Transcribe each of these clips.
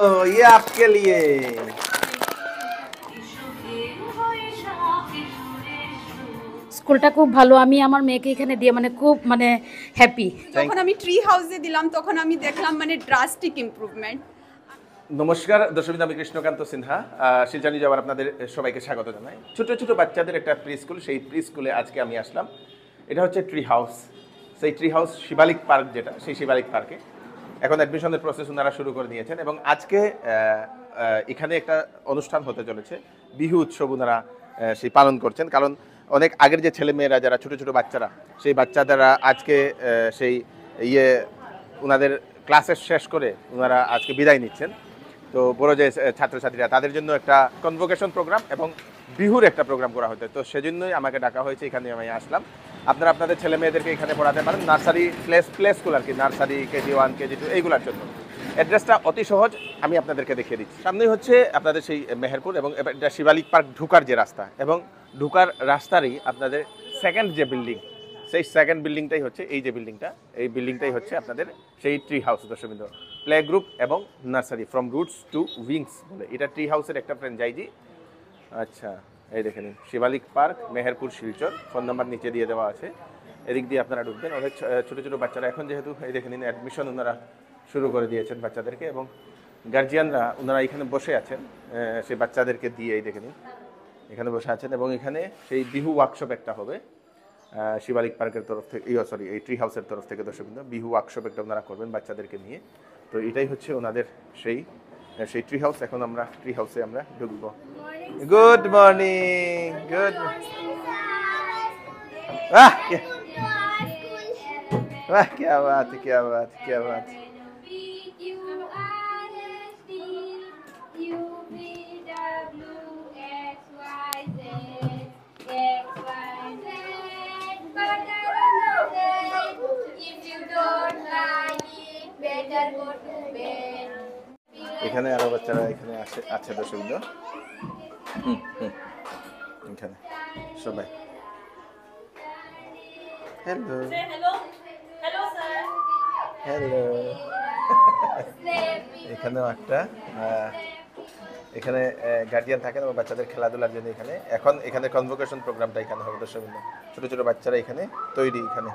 ये आपके लिए। স্কুলটা খুব ভালো, আমি আমার মেয়েকে এখানে দিয়ে মানে খুব মানে হ্যাপি। যখন আমি ট্রি হাউসে দিলাম তখন আমি দেখলাম মানে ড্রাস্টিক ইমপ্রুভমেন্ট। নমস্কার দর্শক, আমি কৃষ্ণকান্ত সিনহা, শিলচর নিউজ আবার আপনাদের সবাইকে স্বাগত জানাই। ছোট ছোট বাচ্চাদের একটা প্রি স্কুল, সেই প্রি স্কুলে আজকে আমি আসলাম। এটা হচ্ছে ট্রি হাউস, সেই ট্রি হাউস শিবালিক পার্ক, যেটা সেই শিবালিক পার্কে এখন অ্যাডমিশনের প্রসেস ওনারা শুরু করে দিয়েছেন এবং আজকে এখানে একটা অনুষ্ঠান হতে চলেছে, বিহু উৎসব ওনারা সেই পালন করছেন। কারণ অনেক আগের যে ছেলেমেয়েরা যারা ছোট ছোট বাচ্চারা, সেই বাচ্চারা আজকে সেই ওনাদের ক্লাসেস শেষ করে ওনারা আজকে বিদায় নিচ্ছেন। তো বড় যে ছাত্রছাত্রীরা, তাদের জন্য একটা কনভোকেশন প্রোগ্রাম এবং বিহুর একটা প্রোগ্রাম করা হতো। তো সেজন্যই আমাকে ডাকা হয়েছে, এখানে আমি আসলাম। আপনারা আপনাদের ছেলে মেয়েদেরকে এখানে পড়াতে পারেন, নার্সারি প্লে স্কুল আর কি, নার্সারি কেজি 1 কেজি 2 এইগুলোর জন্য। অ্যাড্রেসটা অতি সহজ, আমি আপনাদেরকে দেখিয়ে দিচ্ছি। সামনেই হচ্ছে আপনাদের সেই মেহেরপুর এবং এটা শিবালিক পার্ক ঢুকার যে রাস্তা, এবং ঢুকার রাস্তারই আপনাদের সেকেন্ড যে বিল্ডিং, সেই সেকেন্ড বিল্ডিংটাই হচ্ছে এই যে বিল্ডিংটা, এই বিল্ডিংটাই হচ্ছে আপনাদের সেই ট্রি হাউস দর্শকবৃন্দ। প্লে গ্রুপ এবং nursery from roots to wings বলে এটা ট্রি হাউসের একটা ফ্র্যাঞ্চাইজি। আচ্ছা, এই দেখে নিন, Shivalik park, Meherpur, Silchar. Phone number নিচে দিয়ে দেওয়া আছে, এদিক দিয়ে আপনারা ঢুকবেন। অনেক ছোটো ছোটো বাচ্চারা এখন যেহেতু এই দেখে নিন অ্যাডমিশন ওনারা শুরু করে দিয়েছেন বাচ্চাদেরকে, এবং গার্জিয়ানরা ওনারা এখানে বসে আছেন সেই বাচ্চাদেরকে দিয়ে, এই দেখে নিন এখানে বসে আছেন। এবং এখানে সেই বিহু ওয়ার্কশপ একটা হবে শিবালিক পার্কের তরফ থেকে, এই ট্রি হাউসের তরফ থেকে দর্শকবৃন্দ। বিহু ওয়ার্কশপ একটা ওনারা করবেন বাচ্চাদেরকে নিয়ে। তো এটাই হচ্ছে ওনাদের সেই ট্রি হাউস। এখন আমরা ট্রি হাউসে আমরা ঢুকবো। গুড মর্নিং, গুড क्या बात है, क्या बात, क्या बात। এখানে আরো বাচ্চারা এখানে আছে দর্শকবৃন্দ, এখানে সবাই। Hello hello. এখানেও একটা এখানে গার্জিয়ান থাকেন এবং বাচ্চাদের খেলাধুলার জন্য এখানে কনভোকেশন প্রোগ্রামটা এখানে হবে দর্শকবৃন্দ। ছোটো ছোটো বাচ্চারা এখানে তৈরি এখানে,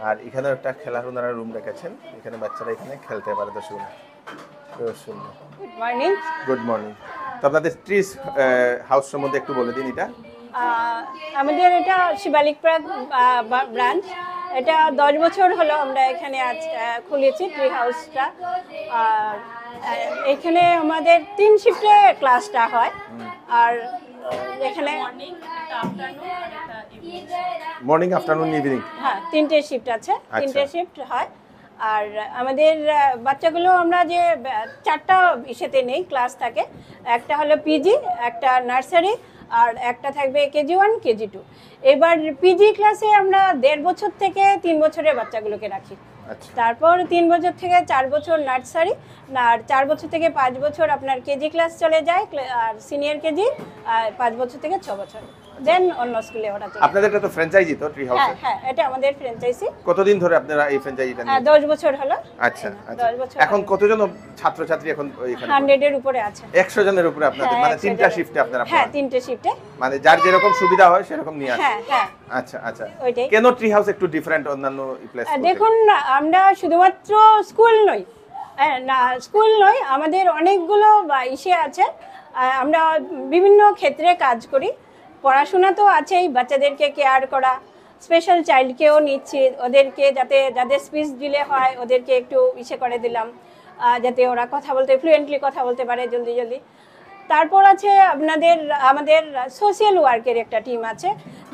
আর এখানেও একটা খেলার ওনারা রুম রেখেছেন, এখানে বাচ্চারা এখানে খেলতে পারে দর্শকবৃন্দ। Good morning. Good morning. তো আপনাদের ট্রি হাউস সম্বন্ধে একটু বলে দিন। এটা আমাদের এটা শিবালিক পার্ক ব্রাঞ্চ, এটা 10 বছর হলো আমরা এখানে খুলেছি ট্রি হাউসটা। এখানে আমাদের 3 শিফটে ক্লাসটা হয়, আর এখানে মর্নিং, আফটারনুন, ইভিনিং, হ্যাঁ 3টে শিফট আছে, 3টে শিফট হয়। আর আমাদের বাচ্চাগুলো আমরা যে 4টা ইসেতে নেই ক্লাস থাকে, একটা হলো পিজি, একটা নার্সারি, আর একটা থাকবে কেজি 1 কেজি 2। এবার পিজি ক্লাসে আমরা 1.5 বছর থেকে 3 বছরের বাচ্চাগুলোকে রাখি। তারপর 3 বছর থেকে 4 বছর নার্সারি, আর 4 বছর থেকে 5 বছর আপনার কেজি ক্লাস চলে যায়, আর সিনিয়র কেজি 5 বছর থেকে 6 বছর, দেন অন্য স্কুলে ওরা চলে। আপনাদের এটা তো ফ্র্যাঞ্চাইজি তো ট্রি হাউস? হ্যাঁ, এটা আমাদের ফ্র্যাঞ্চাইজি। কতদিন ধরে আপনারা এই ফ্র্যাঞ্চাইজিটা নিয়ে? 10 বছর হলো। আচ্ছা, 10 বছর। এখন কতজন ছাত্রছাত্রী এখন এখানে? 100 এর উপরে আছে। 100 জনের উপরে আপনাদের, মানে 3টা শিফটে আপনারা? হ্যাঁ, 3টে শিফটে, মানে যার যেরকম সুবিধা হয় সেরকম নিয়ে আসে। হ্যাঁ। আচ্ছা, কেন ট্রি হাউস একটু ডিফারেন্ট অন্যান্য প্লেস? দেখুন, আমরা শুধুমাত্র স্কুল নই, আমাদের অনেকগুলো ইসে আছে, আমরা বিভিন্ন ক্ষেত্রে কাজ করি। পড়াশোনা তো আছেই, বাচ্চাদেরকে কেয়ার করা, স্পেশাল চাইল্ডকেও নিচ্ছি, ওদেরকে যাদের স্পিচ ডিলে হয় ওদেরকে একটু ইসে করে দিলাম, যাতে ওরা ফ্লুয়েন্টলি কথা বলতে পারে জলদি। তারপর আছে আমাদের সোশ্যাল ওয়ার্কের একটা টিম আছে,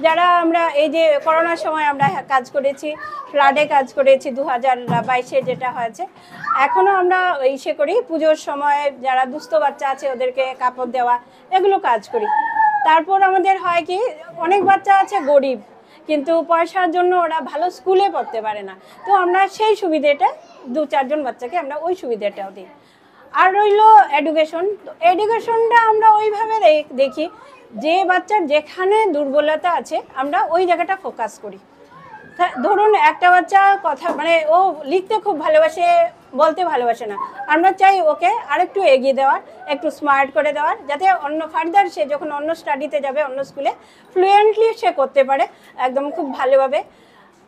যারা আমরা এই যে করোনার সময় আমরা কাজ করেছি, ফ্লাডে কাজ করেছি 2022-এ যেটা হয়েছে, এখনও আমরা ইসে করি, পুজোর সময় যারা দুস্থ বাচ্চা আছে ওদেরকে কাপড় দেওয়া, এগুলো কাজ করি। তারপর আমাদের হয় কি, অনেক বাচ্চা আছে গরিব, কিন্তু পয়সার জন্য ওরা ভালো স্কুলে পড়তে পারে না, তো আমরা সেই সুবিধাটা 2-4 জন বাচ্চাকে আমরা ওই সুবিধাটাও দিই। আর রইল এডুকেশনটা আমরা ওইভাবে দেখি যে বাচ্চার যেখানে দুর্বলতা আছে আমরা ওই জায়গাটা ফোকাস করি। ধরুন একটা বাচ্চা ও লিখতে খুব ভালোবাসে, বলতে ভালোবাসে না। আমরা চাই ওকে আরেকটু এগিয়ে দেওয়ার, একটু স্মার্ট করে দেওয়ার, যাতে অন্য ফার্দার সে যখন অন্য স্টাডিতে যাবে অন্য স্কুলে ফ্লুয়েন্টলি সে করতে পারে একদম খুব ভালোভাবে।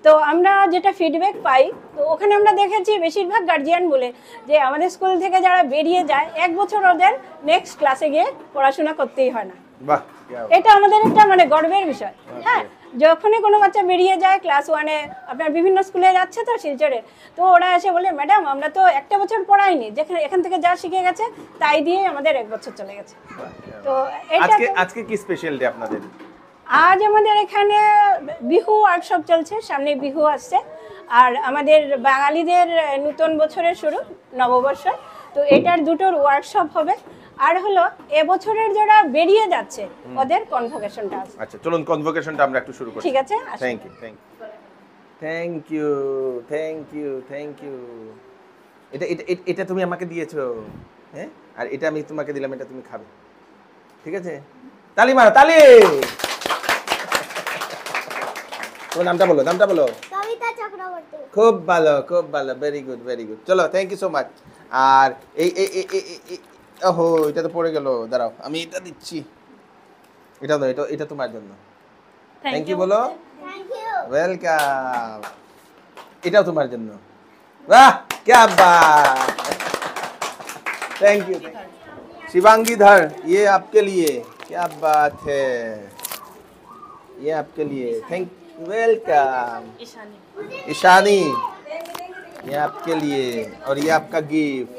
তো আমরা যেটা ফিডব্যাক পাই, তো ওখানে আমরা দেখেছি বেশিরভাগ গার্জিয়ান বলে যে আমাদের স্কুল থেকে যারা বেরিয়ে যায় 1 বছর ওদের নেক্সট ক্লাসে গিয়ে পড়াশোনা করতেই হয় না। বাহ, এটা আমাদের একটা মানে গর্বের বিষয়। হ্যাঁ, যখনই কোনো বাচ্চা বেরিয়ে যায় ক্লাস 1-এ, আপনার বিভিন্ন স্কুলে যাচ্ছে তো শিলচরে, তো ওরা এসে বলে ম্যাডাম আমরা তো 1টা বছর পড়াইনি, যেখানে এখান থেকে যা শিখে গেছে তাই দিয়ে আমাদের 1 বছর চলে গেছে। তো এটা আজকে কি স্পেশাল ডে আপনাদের? আজ আমাদের এখানে বিহু ওয়ার্কশপ চলছে, সামনে বিহু আসছে, আর আমাদের বাঙালিদের নতুন বছরের শুরু নববর্ষ, তো এটার দুটোর ওয়ার্কশপ হবে। আর হলো এবছরের যারা বেরিয়ে যাচ্ছে ওদের কনভোকেশনটা আছে। আচ্ছা, চলুন কনভোকেশনটা আমরা একটু শুরু করি। ঠিক আছে, থ্যাংক ইউ, থ্যাংক ইউ। এটা তুমি আমাকে দিয়েছো, হ্যাঁ, আর এটা আমি তোমাকে দিলাম, এটা তুমি খাবে, ঠিক আছে? তালি মারো, তালি। তোমার নামটা বলো, কবিতা চক্রবর্তী। খুব ভালো, ভেরি গুড। চলো, থ্যাংক ইউ সো মাচ। আর ওহো, এটা তো পড়ে গেল, দাঁড়াও আমি এটা দিচ্ছি। এটা দাও, এটা তোমার জন্য। থ্যাংক ইউ বলো। Thank you. वेलकम। এটাও তোমার জন্য। वाह, क्या बात। Thank you. शिवांगी धर, ये आपके लिए। क्या बात है, ये आपके लिए। Thank welcome. ईशानी, ये आपके लिए, और ये आपका गिफ्ट।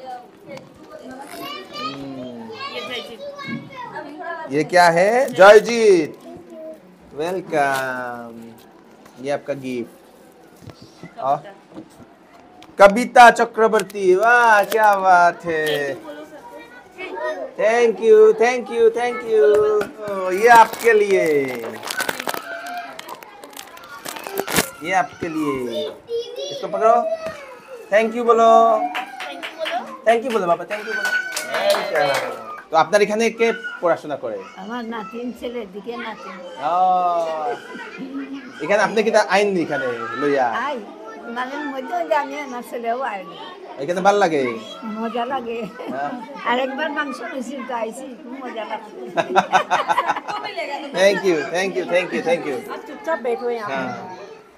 ये क्या है? जयजीत, वेलकम। ये आपका गिफ्ट। और कविता चक्रवर्ती, वाह क्या बात है। Thank you. ये आपके लिए, इसको पकड़ो। थैंक यू बोलो বাবা, থ্যাংক ইউ বলো। তো আপনার এখানে কে পড়াশোনা করে? আমার নাতিন, ছেলের দিকে নাতিন। এখানে আপনি কি আইন এখানে লইয়া? আই মানে মধ্যে জানি না, ছেলেও আইনি। এখানে ভালো লাগে, মজা লাগে। আরেকবার মাংস মিছিল তো আইছি, খুব মজা লাগে। Thank you. চুপচাপ বেট হয়ে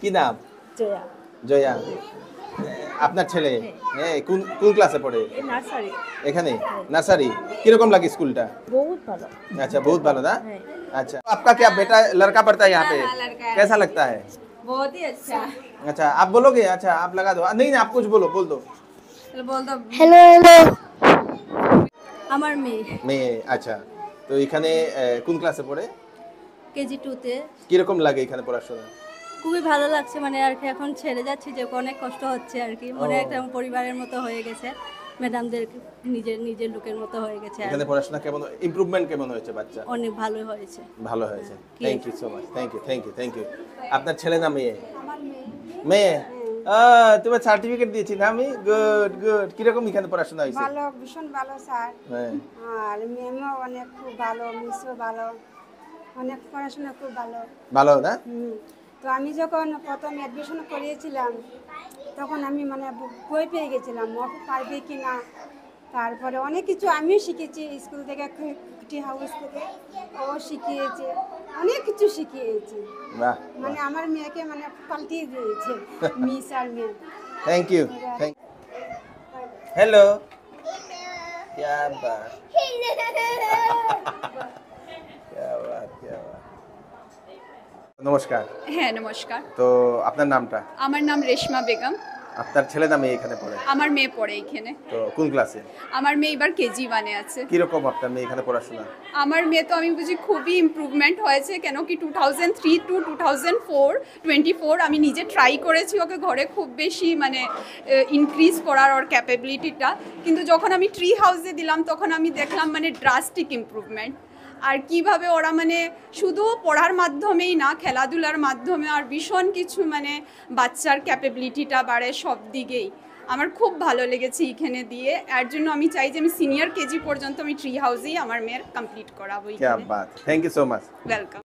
কি নাম? জয়া। জয়া। আপনার ছেলে হ্যাঁ কোন ক্লাসে পড়ে? নার্সারি। এখানে নার্সারি। কিরকম লাগে স্কুলটা? বহুত ভালো। अच्छा, बहुत भालो ना। अच्छा, आपका क्या बेटा लड़का पढ़ता है यहाँ पे? कैसा लगता है? बहुत ही अच्छा। अच्छा, आप बोलोगे? अच्छा, आप लगा दो। नहीं, आप कुछ बोल दो। बोल दो। Hello hello. আমার মেয়ে মেয়ে। আচ্ছা, তো এখানে কোন ক্লাসে পড়ে? কেজি 2-তে। কিরকম লাগে এখানে পড়াশোনা? খুবই ভালো লাগছে, মানে আর কি এখন ছেড়ে যাচ্ছি যে অনেক কষ্ট হচ্ছে আর কি, মনে একটা পরিবারের মতো হয়ে গেছে, ম্যাডামদের নিজের লোকের মতো হয়ে গেছে। এখানে পড়াশোনা কেমন, ইমপ্রুভমেন্ট কেমন হয়েছে বাচ্চা? অনেক ভালো হয়েছে। Thank you so much. Thank you. আপনার ছেলে না মেয়ে? মেয়ে। তোমার সার্টিফিকেট দিয়েছি না আমি? গুড। কিরকম এখানে পড়াশোনা হয়েছে? ভালো, ভীষণ ভালো স্যার। হ্যাঁ। আর ম্যামও অনেক খুব ভালো, মিসও ভালো, অনেক পড়াশোনা খুব ভালো। ভালো না? তো আমি যখন প্রথম অ্যাডমিশন করিয়েছিলাম তখন আমি মানে বই পেয়ে গেছিলাম ও পারবে কি না। তারপরে অনেক কিছু আমিও শিখেছি স্কুল থেকে, টি হাউস থেকে ও শিখিয়েছে, অনেক কিছু শিখিয়েছে। বাহ, মানে আমার মেয়েকে মানে পাল্টিয়ে দিয়েছে মিস আর ম্যাম। Thank you. हेलो। क्या बात। নমস্কার। হ্যাঁ নমস্কার। তো আপনার নামটা? আমার নাম রেশমা বেগম। আপনার ছেলে না মেয়ে এখানে পড়ে? আমার মেয়ে পড়ে এখানে। তো কোন ক্লাসে? আমার মেয়ে এবার কেজি 1-এ আছে। কিরকম আপনার মেয়ে এখানে পড়াশোনা? আমার মেয়ে তো আমি বুঝি খুবই ইমপ্রুভমেন্ট হয়েছে, কেন কি 2003 to 2024 আমি নিজে ট্রাই করেছি ওকে ঘরে খুব বেশি মানে ইনক্রিজ করার ওর ক্যাপাবিলিটিটা, কিন্তু যখন আমি ট্রি হাউসে দিলাম তখন আমি দেখলাম মানে ড্রাস্টিক ইমপ্রুভমেন্ট। আর কিভাবে ওরা মানে শুধু পড়ার মাধ্যমেই না, খেলাধুলার মাধ্যমে আর ভীষণ কিছু মানে বাচ্চার ক্যাপাবিলিটিটা বাড়ে সব দিকেই। আমার খুব ভালো লেগেছে এখানে দিয়ে, এর জন্য আমি চাই যে আমি সিনিয়র কেজি পর্যন্ত আমি ট্রি হাউসেই আমার মেয়ের কমপ্লিট করাবো। क्या बात। Thank you so much. Welcome.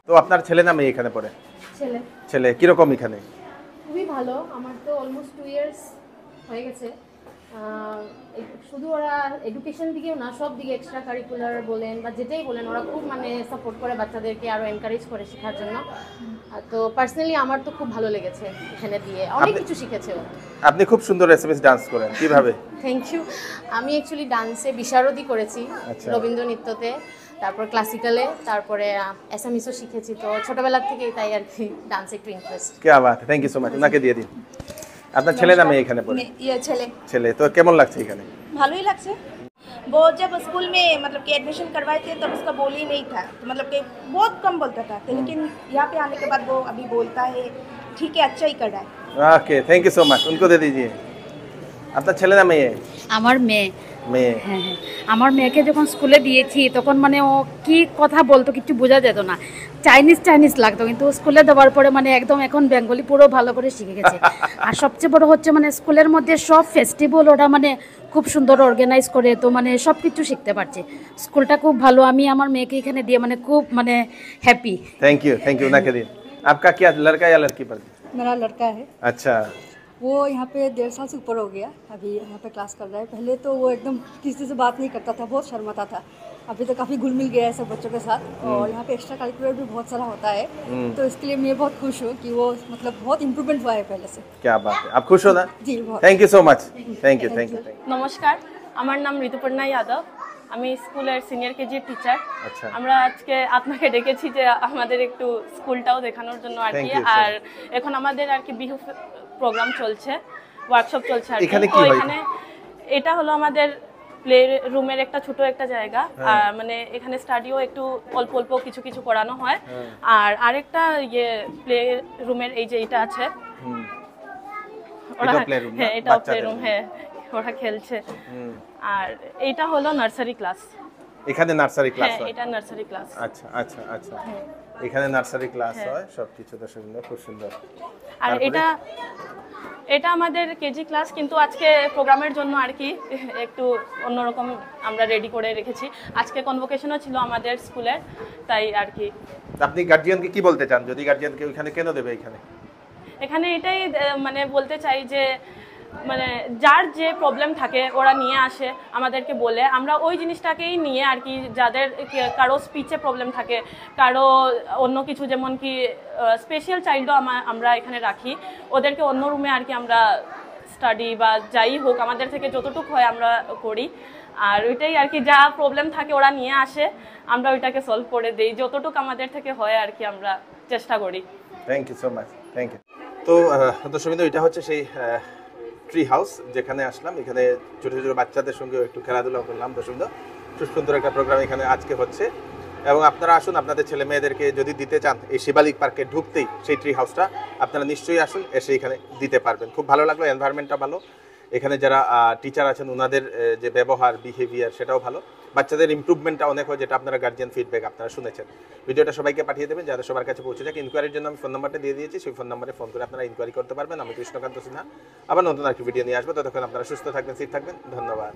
তো আপনার ছেলে না মেয়ে এখানে পড়ে? ছেলে। ছেলে কিরকম এখানে? খুবই ভালো, আমার তো অলমোস্ট 2 ইয়ার্স হয়ে গেছে। শুধু ওরা এডুকেশন দিকেও না, সব দিকে এক্সট্রা কারিকুলার বলেন বা যেটাই বলেন, ওরা খুব মানে সাপোর্ট করে বাচ্চাদেরকে, আরও এনকারেজ করে শেখার জন্য। তো পার্সোনালি আমার তো খুব ভালো লেগেছে এখানে দিয়ে, অনেক কিছু শিখেছে ও। আপনি খুব সুন্দর এসএমএস ডান্স করেন, কিভাবে? Thank you. আমি অ্যাকচুয়ালি ডান্সে বিশারদী করেছি, রবীন্দ্র নৃত্যতে, তারপর ক্লাসিক্যালে, তারপরে অ্যাসামিসও শিখেছি। তো ছোটবেলা থেকেই তাই আর কি ডান্সে একটু ইন্টারেস্ট। কি Baat, thank you so much. ওনাকে দিয়ে দিন। আপনার ছেলে না মেয়ে এখানে পড়ে? ছেলে। ছেলে। তো কেমন লাগছে এখানে? ভালোই লাগছে। वो जब स्कूल में मतलब कि एडमिशन करवाए थे तब उसका बोल ही नहीं था, तो मतलब कि बहुत कम बोलता था, लेकिन यहाँ पे आने के बाद वो अभी बोलता है, ठीक है, अच्छा ही कर रहा है। Okay, thank you so much. उनको दे दीजिए। আপনার ছেলে না মেয়ে? আমার মেয়ে। মেয়ে। হ্যাঁ হ্যাঁ, আমার মেয়েকে যখন স্কুলে দিয়েছি তখন মানে ও কি কথা বলতো কিছু বোঝা যেত না, চাইনিজ লাগতো, কিন্তু স্কুলে দেওয়ার পরে মানে একদম এখন বেঙ্গলি পুরো ভালো করে শিখে গেছে। আর সবচেয়ে বড় হচ্ছে মানে স্কুলের মধ্যে সব ফেস্টিভ্যাল ওরা মানে খুব সুন্দর অর্গানাইজ করে, তো মানে সব কিছু শিখতে পারছে। স্কুলটা খুব ভালো, আমি আমার মেয়েকে এখানে দিয়ে মানে খুব মানে হ্যাপি। थैंक यू उनके दिन। आपका क्या लड़का या लड़की पर? मेरा लड़का है। अच्छा। वो यहाँ पे 1.5 साल से ऊपर हो गया, अभी यहाँ पे क्लास कर रहा है। पहले तो वो एकदम किसी से बात नहीं करता था, बहुत शर्माता था। अभी तो काफ़ी घुल मिल गया है सब बच्चों के साथ, और यहाँ पे एक्स्ट्रा करिकुलर भी बहुत सारा होता है, तो इसके लिए मैं बहुत खुश हूँ कि वो मतलब बहुत इम्प्रूवमेंट हुआ है पहले से। क्या बात है, आप खुश हो ना? जी बहुत। Thank you so much. Thank you. নমস্কার, আমার নাম ঋতুপর্ণা যাদব, আমি স্কুলের সিনিয়র কেজির টিচার। আচ্ছা। আমরা আজকে আপনাকে ডেকেছি যে আমাদের একটু স্কুলটাও দেখানোর জন্য আর কি। আর এখন আমাদের আর কি বিহু প্রোগ্রাম চলছে, ওয়ার্কশপ চলছে আর কি। তো এখানে এটা হলো আমাদের প্লে রুমের একটা ছোট একটা জায়গা, আর মানে এখানে স্টাডিও একটু অল্প অল্প কিছু কিছু করানো হয়। আর আরেকটা ইয়ে প্লে রুমের এই যে এটা আছে, হ্যাঁ এটা প্লে রুম, হ্যাঁ ওরা খেলছে। আর এইটা হলো নার্সারি ক্লাস। এখানে নার্সারি ক্লাস হয়? হ্যাঁ, এটা নার্সারি ক্লাস। আচ্ছা আচ্ছা আচ্ছা, এখানে নার্সারি ক্লাস হয়, সবকিছু তো সুন্দর, খুব সুন্দর। আর এটা আমাদের কেজি ক্লাস, কিন্তু আজকে প্রোগ্রামের জন্য আর কি একটু অন্যরকম আমরা রেডি করে রেখেছি। আজকে কনভোকেশনও ছিল আমাদের স্কুলের, তাই আর কি। আপনি গার্জিয়ানকে কি বলতে চান, যদি গার্জিয়ানকে ওখানে কেন দেবে? এখানে এটাই মানে বলতে চাই যে মানে যার যে প্রবলেম থাকে ওরা নিয়ে আসে আমাদেরকে বলে, আমরা ওই জিনিসটাকেই নিয়ে আর কি, যাদের কারো স্পিচে প্রবলেম থাকে, কারো অন্য কিছু, যেমন কি স্পেশাল চাইল্ডও আমরা এখানে রাখি, ওদেরকে অন্য রুমে আর কি আমরা স্টাডি বা যাই হোক আমাদের থেকে যতটুকু হয় আমরা করি। আর ওইটাই আর কি, যা প্রবলেম থাকে ওরা নিয়ে আসে, আমরা ওইটাকে সলভ করে দিই, যতটুকু আমাদের থেকে হয় আর কি আমরা চেষ্টা করি। Thank you so much. Thank you. তো দর্শকবৃন্দ, এটা হচ্ছে সেই ট্রি হাউস যেখানে আসলাম। এখানে ছোটো ছোটো বাচ্চাদের সঙ্গে একটু খেলাধুলা করলাম। দর্শকবৃন্দ, খুব সুন্দর একটা প্রোগ্রাম এখানে আজকে হচ্ছে, এবং আপনারা আসুন, আপনাদের ছেলে মেয়েদেরকে যদি দিতে চান এই শিবালিক পার্কে ঢুকতেই সেই ট্রি হাউসটা, আপনারা নিশ্চয়ই আসুন, এসে এখানে দিতে পারবেন। খুব ভালো লাগলো, এনভায়রনমেন্টটা ভালো, এখানে যারা টিচার আছেন ওনাদের যে ব্যবহার, বিহেভিয়ার, সেটাও ভালো। বাচ্চাদের ইমপ্রুভমেন্টটা অনেক হয়, যেটা আপনারা গার্জিয়ান ফিডব্যাক আপনারা শুনেছেন। ভিডিওটা সবাইকে পাঠিয়ে দেবেন, যারা সবার কাছে পৌঁছে যাক। ইনকোয়ারির জন্য আমি ফোন নাম্বারটা দিয়ে দিয়েছি, সেই ফোন নাম্বারে ফোন করে আপনারা ইনকোয়ারি করতে পারবেন। আমি কৃষ্ণকান্ত সিনহা, আবার নতুন একটি ভিডিও নিয়ে আসবো। ততক্ষণ আপনারা সুস্থ থাকবেন, সেফ থাকবেন। ধন্যবাদ।